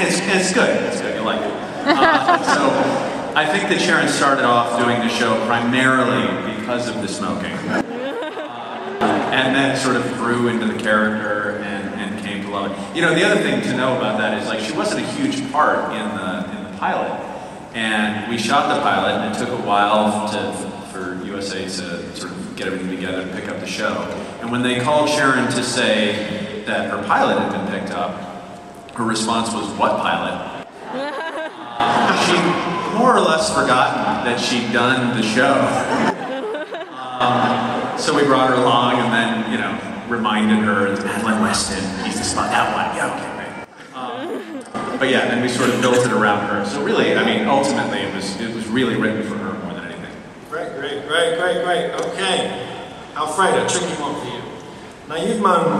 it's good. It's good. You like it. So I think that Sharon started off doing the show primarily because of the smoking, and then sort of grew into the character and came to love it. You know, the other thing to know about that is like she wasn't a huge part in the pilot, and we shot the pilot, and it took a while for USA to sort of get everything together to pick up the show. And when they called Sharon to say that her pilot had been picked up, her response was, "What pilot?" She'd more or less forgotten that she'd done the show. So we brought her along and then, you know, reminded her, Madeline Weston, he's the spot, that one, yeah, okay, right. But yeah, then we sort of built it around her. So really, I mean, ultimately it was really written for her more than anything. Great. Okay, Alfredo, tricky one for you. Now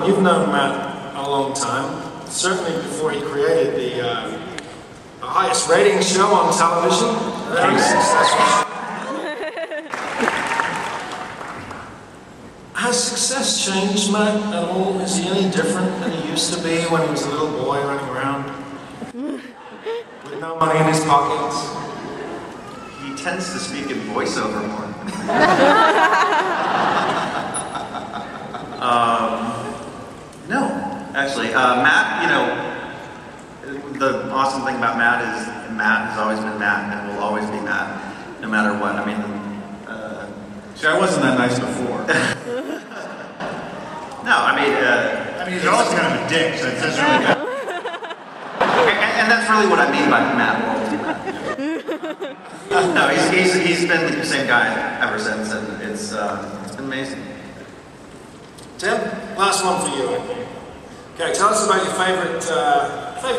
you've known Matt a long time, certainly before he created the highest rating show on television. Very successful. Has success changed Matt at all? Is he any different than he used to be when he was a little boy running around with no money in his pockets? He tends to speak in voiceover more. No, actually, Matt, you know, the awesome thing about Matt is Matt has always been Matt and will always be Matt, no matter what. I mean, see, I wasn't that nice before. No, I mean, he's always kind of a dick, so it doesn't really matter. And that's really what I mean by Matt. No, he's been the same guy ever since, and it's been amazing. Tim, last one for you, I think. Okay, tell us about your favorite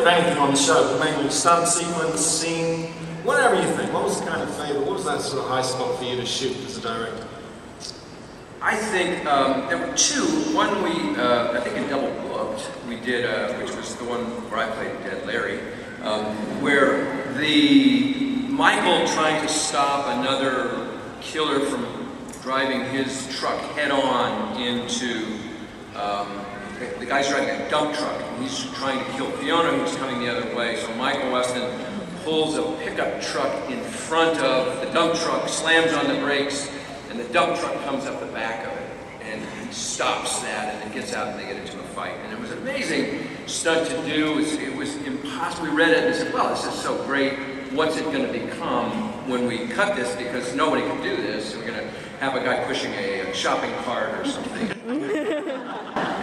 anything on the show, maybe stunt sequence, scene, whatever you think. What was the kind of favorite? What was that sort of high spot for you to shoot as a director? I think there were two. One I think in Double Booked, we did, which was the one where I played Dead Larry, where Michael trying to stop another killer from driving his truck head-on into, the guy's driving a dump truck, and he's trying to kill Fiona, who's coming the other way. So Michael Weston pulls a pickup truck in front of the dump truck, slams on the brakes, and the dump truck comes up the back of it, and he stops that, and then gets out, and they get into a fight. And it was an amazing stunt to do. It was impossible. We read it and said, well, this is so great. What's it going to become when we cut this? Because nobody can do this. We're going to have a guy pushing a shopping cart or something.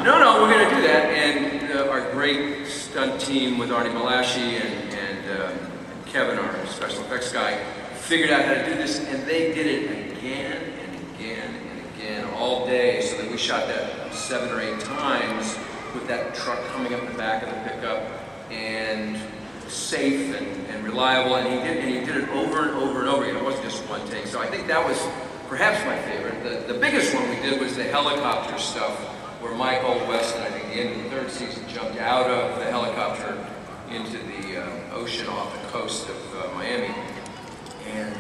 No, we're going to do that. And our great stunt team with Arnie Malashi and Kevin, our special effects guy, figured out how to do this, and they did it again all day, so that we shot that 7 or 8 times with that truck coming up the back of the pickup, and safe and reliable, and he did it over and over and over again. It wasn't just one take. So I think that was perhaps my favorite. The biggest one we did was the helicopter stuff, where Michael Weston, I think the end of the 3rd season, jumped out of the helicopter into the ocean off the coast of Miami, and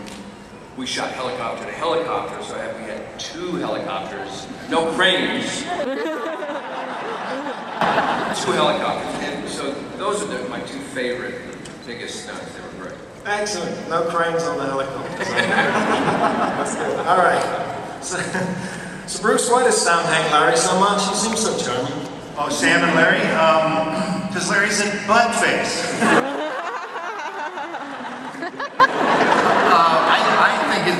we shot helicopter to helicopter, so we had 2 helicopters, no cranes, 2 helicopters, and so those are my 2 favorite, biggest stunts. They were great. Excellent. No cranes on the helicopters. That's good. All right. So Bruce, why does Sam hate Larry so much? He seems so charming. Oh, Sam and Larry? Because Larry's a butt face.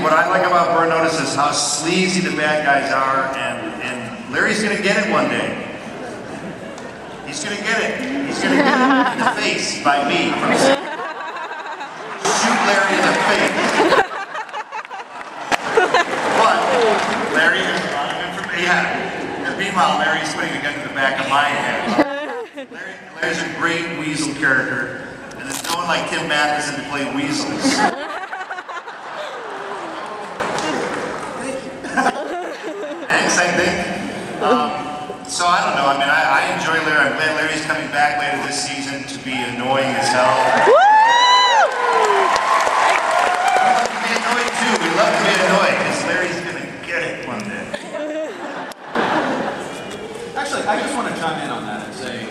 What I like about Burn Notice is how sleazy the bad guys are, and Larry's gonna get it one day. He's gonna get it. He's gonna get it in the face by me. Shoot Larry in the face. But Larry has a lot of information. Yeah. And meanwhile, Larry's putting a gun to the back of my head. Larry's a great weasel character, and there's no one like Tim Matheson to play weasels. Thanks, I think. So I don't know. I mean, I enjoy Larry. I'm glad Larry's coming back later this season to be annoying as hell. We love to be annoyed too. We love to be annoyed because Larry's gonna get it one day. Actually, I just want to chime in on that and say,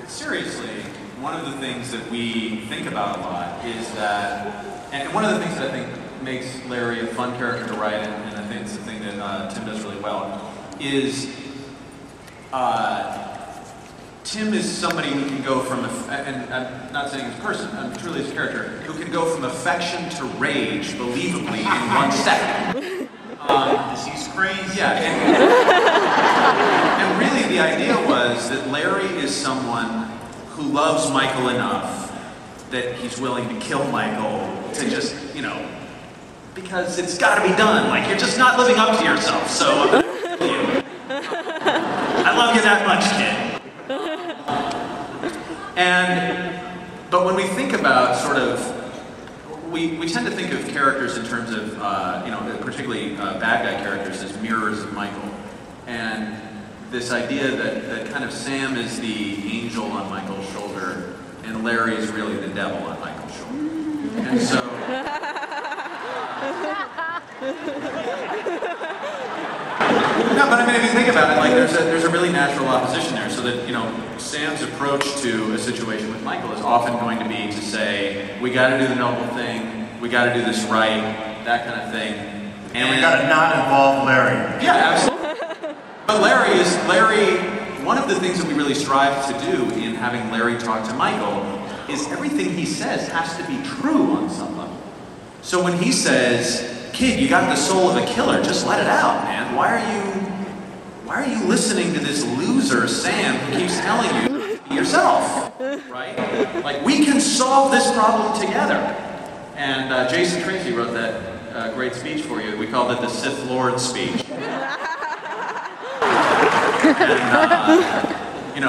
seriously, one of the things that we think about a lot is that, and one of the things that I think makes Larry a fun character to write, and I think it's the thing that Tim does really well, is Tim is somebody who can go from, and I'm not saying his person, I'm truly his character, who can go from affection to rage believably in 1 second. He's crazy. Yeah, and really the idea was that Larry is someone who loves Michael enough that he's willing to kill Michael to just, you know, because it's got to be done. Like, you're just not living up to yourself, so I'm gonna kill you. I love you that much, kid. But when we think about sort of, we tend to think of characters in terms of, you know, particularly bad guy characters as mirrors of Michael. And this idea that kind of Sam is the angel on Michael's shoulder, and Larry is really the devil on Michael's shoulder. And so, no, but I mean, if you think about it, like there's a really natural opposition there. So that, you know, Sam's approach to a situation with Michael is often going to be to say, we got to do the noble thing, we got to do this right, that kind of thing, and we got to not involve Larry. Yeah, absolutely. But Larry, one of the things that we really strive to do in having Larry talk to Michael is everything he says has to be true on some level. So when he says, kid, you got the soul of a killer, just let it out, man. Why are you listening to this loser, Sam, who keeps telling you yourself, right? Like, we can solve this problem together. And Jason Tracy wrote that great speech for you. We called it the Sith Lord speech. And, you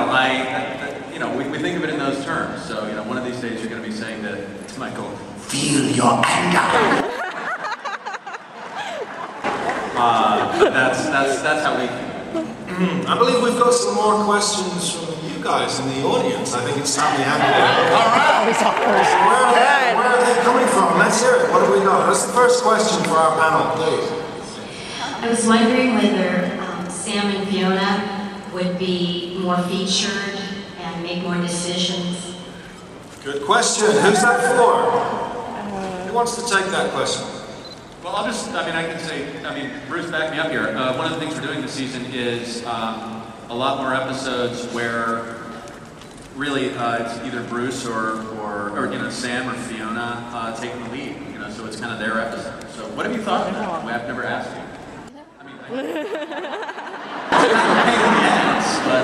know, we think of it in those terms. So, you know, one of these days you're going to be saying to Michael, feel your anger. But that's how we. I believe we've got some more questions from you guys in the audience. I think it's time we have it. All right. Where are they coming from? Let's hear it. What have we got? That's the first question for our panel, please. I was wondering whether Sam and Fiona would be more featured and make more decisions. Good question. Who's that for? Who wants to take that question? Well, I can say, Bruce, back me up here. One of the things we're doing this season is a lot more episodes where really it's either Bruce or you know, Sam or Fiona taking the lead. You know, so it's kind of their episode. So what have you thought of that? I've never asked you. I mean, it's kind of a pain in the ass, but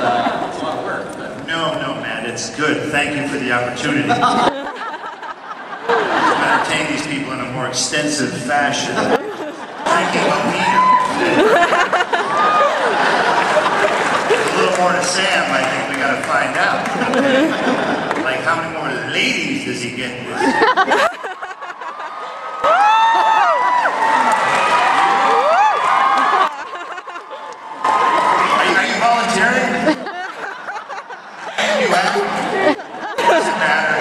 it's a lot of work. But. No, Matt, it's good. Thank you for the opportunity. Entertain these people in a more extensive fashion. Drinking mojito. There's a little more to Sam, I think we gotta find out. Like, how many more ladies does he get in this? Are you volunteering? You have? Doesn't matter.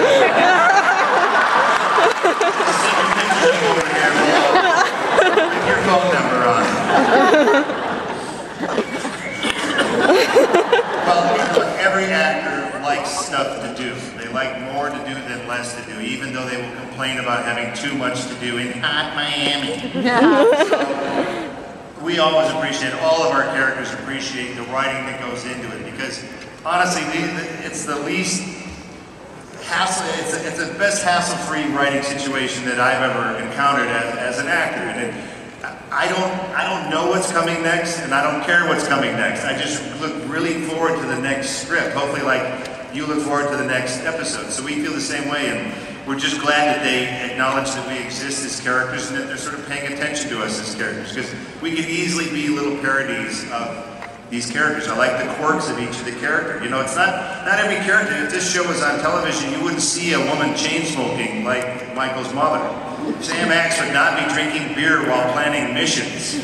Your phone number on. Well, every actor likes stuff to do. They like more to do than less to do, even though they will complain about having too much to do in hot Miami. So, we always appreciate, all of our characters appreciate the writing that goes into it, because honestly, it's the least hassle, it's the best hassle-free writing situation that I've ever encountered as an actor. And I don't know what's coming next, and I don't care what's coming next. I just look really forward to the next script. Hopefully, like you look forward to the next episode. So we feel the same way, and we're just glad that they acknowledge that we exist as characters and that they're sort of paying attention to us as characters, because we could easily be little parodies of these characters. I like the quirks of each of the characters. You know, it's not every character. If this show was on television, you wouldn't see a woman chain smoking like Michael's mother. Sam Axe would not be drinking beer while planning missions.